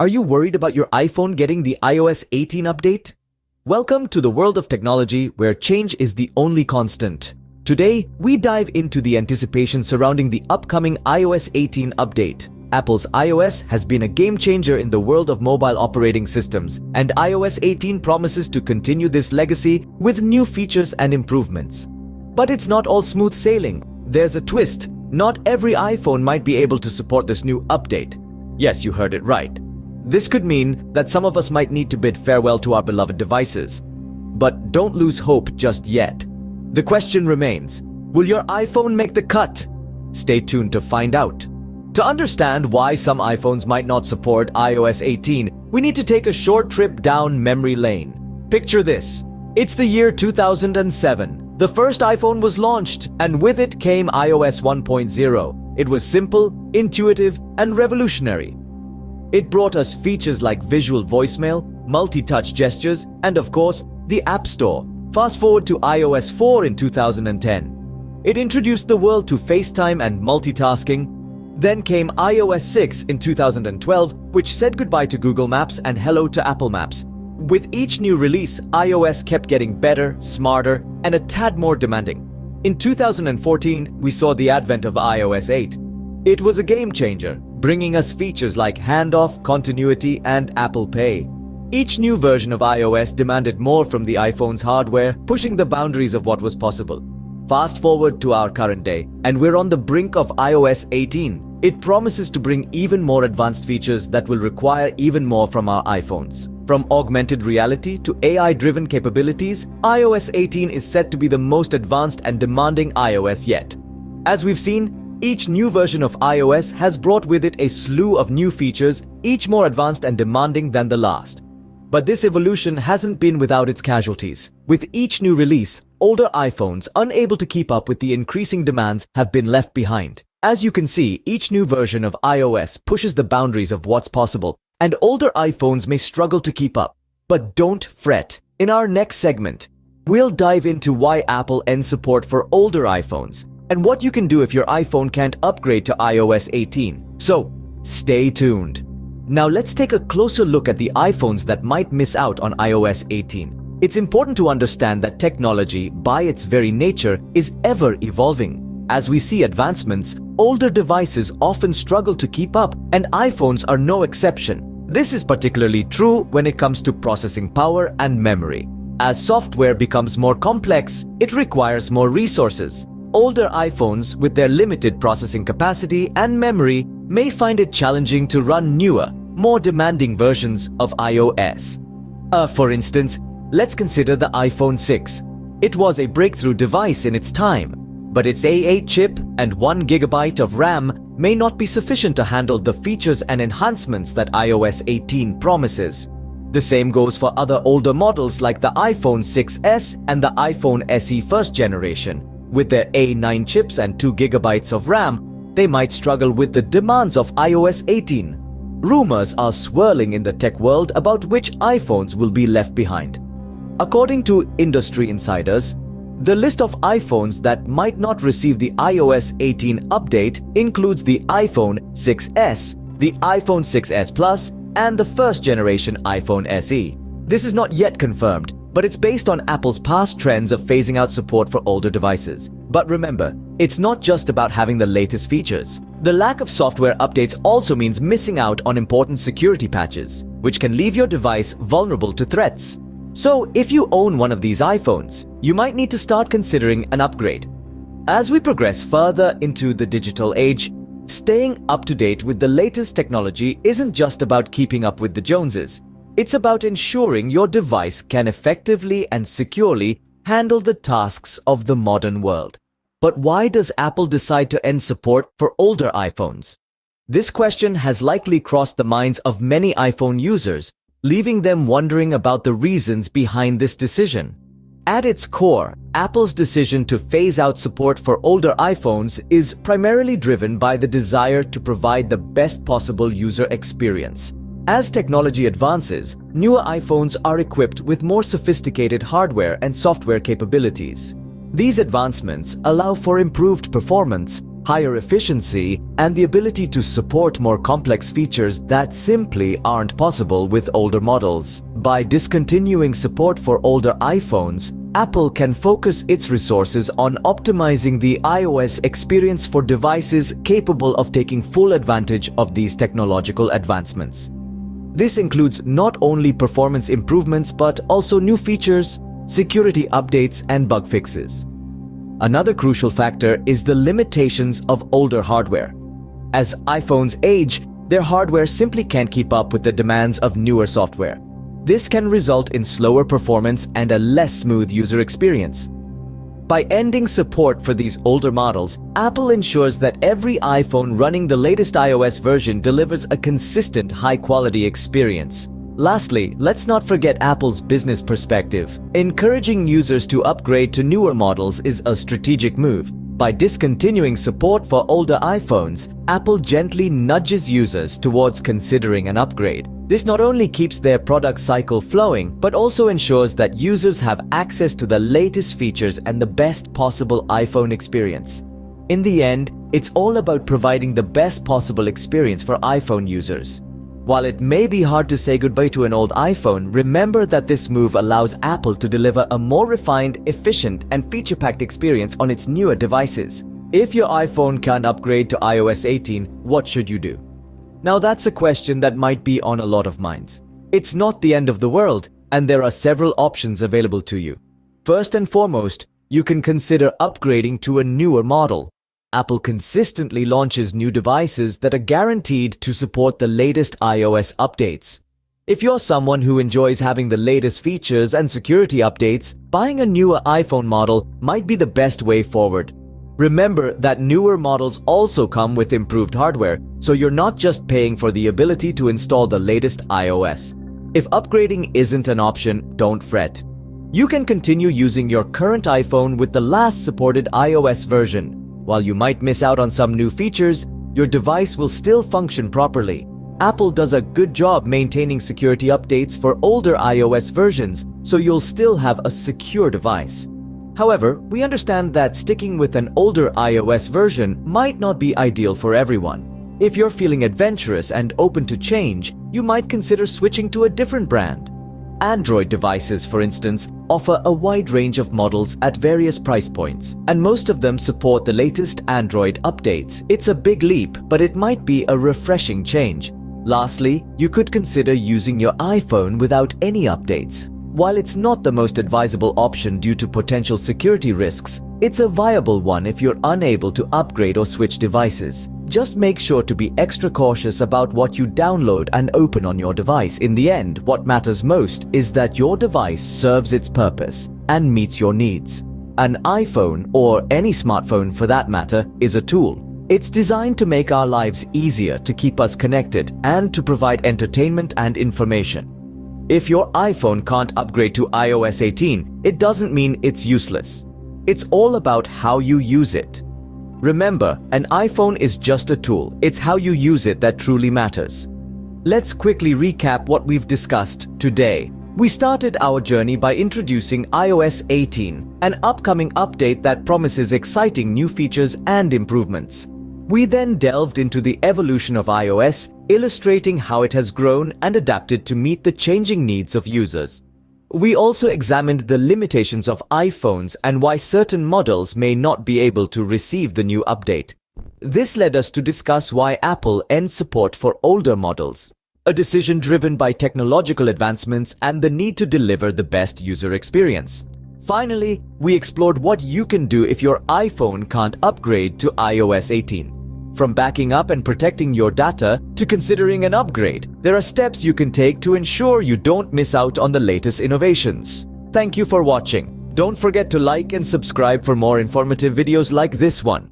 Are you worried about your iPhone getting the iOS 18 update? Welcome to the world of technology where change is the only constant. Today, we dive into the anticipation surrounding the upcoming iOS 18 update. Apple's iOS has been a game changer in the world of mobile operating systems, and iOS 18 promises to continue this legacy with new features and improvements. But it's not all smooth sailing. There's a twist. Not every iPhone might be able to support this new update. Yes, you heard it right. This could mean that some of us might need to bid farewell to our beloved devices. But don't lose hope just yet. The question remains, will your iPhone make the cut? Stay tuned to find out. To understand why some iPhones might not support iOS 18, we need to take a short trip down memory lane. Picture this. It's the year 2007. The first iPhone was launched, and with it came iOS 1.0. It was simple, intuitive, and revolutionary. It brought us features like visual voicemail, multi-touch gestures, and of course, the App Store. Fast forward to iOS 4 in 2010. It introduced the world to FaceTime and multitasking. Then came iOS 6 in 2012, which said goodbye to Google Maps and hello to Apple Maps. With each new release, iOS kept getting better, smarter, and a tad more demanding. In 2014, we saw the advent of iOS 8. It was a game changer, bringing us features like handoff, continuity, and Apple Pay. Each new version of iOS demanded more from the iPhone's hardware, pushing the boundaries of what was possible. Fast forward to our current day, and we're on the brink of iOS 18. It promises to bring even more advanced features that will require even more from our iPhones. From augmented reality to AI-driven capabilities, iOS 18 is set to be the most advanced and demanding iOS yet. As we've seen, each new version of iOS has brought with it a slew of new features, each more advanced and demanding than the last. But this evolution hasn't been without its casualties. With each new release, older iPhones, unable to keep up with the increasing demands, have been left behind. As you can see, each new version of iOS pushes the boundaries of what's possible, and older iPhones may struggle to keep up. But don't fret. In our next segment, we'll dive into why Apple ends support for older iPhones, and what you can do if your iPhone can't upgrade to iOS 18. So, stay tuned. Now let's take a closer look at the iPhones that might miss out on iOS 18. It's important to understand that technology, by its very nature, is ever evolving. As we see advancements, older devices often struggle to keep up, and iPhones are no exception. This is particularly true when it comes to processing power and memory. As software becomes more complex, it requires more resources. Older iPhones, with their limited processing capacity and memory, may find it challenging to run newer, more demanding versions of iOS. For instance, let's consider the iPhone 6. It was a breakthrough device in its time, but its A8 chip and 1 GB of RAM may not be sufficient to handle the features and enhancements that iOS 18 promises. The same goes for other older models like the iPhone 6s and the iPhone SE first generation. With their A9 chips and 2 GB of RAM, they might struggle with the demands of iOS 18. Rumors are swirling in the tech world about which iPhones will be left behind. According to industry insiders, the list of iPhones that might not receive the iOS 18 update includes the iPhone 6s, the iPhone 6s Plus, and the first generation iPhone SE. This is not yet confirmed, but it's based on Apple's past trends of phasing out support for older devices. But remember, it's not just about having the latest features. The lack of software updates also means missing out on important security patches, which can leave your device vulnerable to threats. So, if you own one of these iPhones, you might need to start considering an upgrade. As we progress further into the digital age, staying up to date with the latest technology isn't just about keeping up with the Joneses. It's about ensuring your device can effectively and securely handle the tasks of the modern world. But why does Apple decide to end support for older iPhones? This question has likely crossed the minds of many iPhone users, leaving them wondering about the reasons behind this decision. At its core, Apple's decision to phase out support for older iPhones is primarily driven by the desire to provide the best possible user experience. As technology advances, newer iPhones are equipped with more sophisticated hardware and software capabilities. These advancements allow for improved performance, higher efficiency, and the ability to support more complex features that simply aren't possible with older models. By discontinuing support for older iPhones, Apple can focus its resources on optimizing the iOS experience for devices capable of taking full advantage of these technological advancements. This includes not only performance improvements but also new features, security updates, and bug fixes. Another crucial factor is the limitations of older hardware. As iPhones age, their hardware simply can't keep up with the demands of newer software. This can result in slower performance and a less smooth user experience. By ending support for these older models, Apple ensures that every iPhone running the latest iOS version delivers a consistent, high-quality experience. Lastly, let's not forget Apple's business perspective. Encouraging users to upgrade to newer models is a strategic move. By discontinuing support for older iPhones, Apple gently nudges users towards considering an upgrade. This not only keeps their product cycle flowing, but also ensures that users have access to the latest features and the best possible iPhone experience. In the end, it's all about providing the best possible experience for iPhone users. While it may be hard to say goodbye to an old iPhone, remember that this move allows Apple to deliver a more refined, efficient, and feature-packed experience on its newer devices. If your iPhone can't upgrade to iOS 18, what should you do? Now that's a question that might be on a lot of minds. It's not the end of the world, and there are several options available to you. First and foremost, you can consider upgrading to a newer model. Apple consistently launches new devices that are guaranteed to support the latest iOS updates. If you're someone who enjoys having the latest features and security updates, buying a newer iPhone model might be the best way forward. Remember that newer models also come with improved hardware, so you're not just paying for the ability to install the latest iOS. If upgrading isn't an option, don't fret. You can continue using your current iPhone with the last supported iOS version. While you might miss out on some new features, your device will still function properly. Apple does a good job maintaining security updates for older iOS versions, so you'll still have a secure device. However, we understand that sticking with an older iOS version might not be ideal for everyone. If you're feeling adventurous and open to change, you might consider switching to a different brand. Android devices, for instance, offer a wide range of models at various price points, and most of them support the latest Android updates. It's a big leap, but it might be a refreshing change. Lastly, you could consider using your iPhone without any updates. While it's not the most advisable option due to potential security risks, it's a viable one if you're unable to upgrade or switch devices. Just make sure to be extra cautious about what you download and open on your device. In the end, what matters most is that your device serves its purpose and meets your needs. An iPhone, or any smartphone for that matter, is a tool. It's designed to make our lives easier, to keep us connected, and to provide entertainment and information. If your iPhone can't upgrade to iOS 18, it doesn't mean it's useless. It's all about how you use it. Remember, an iPhone is just a tool. It's how you use it that truly matters. Let's quickly recap what we've discussed today. We started our journey by introducing iOS 18, an upcoming update that promises exciting new features and improvements. We then delved into the evolution of iOS, illustrating how it has grown and adapted to meet the changing needs of users. We also examined the limitations of iPhones and why certain models may not be able to receive the new update. This led us to discuss why Apple ends support for older models, a decision driven by technological advancements and the need to deliver the best user experience. Finally, we explored what you can do if your iPhone can't upgrade to iOS 18. From backing up and protecting your data to considering an upgrade, there are steps you can take to ensure you don't miss out on the latest innovations. Thank you for watching. Don't forget to like and subscribe for more informative videos like this one.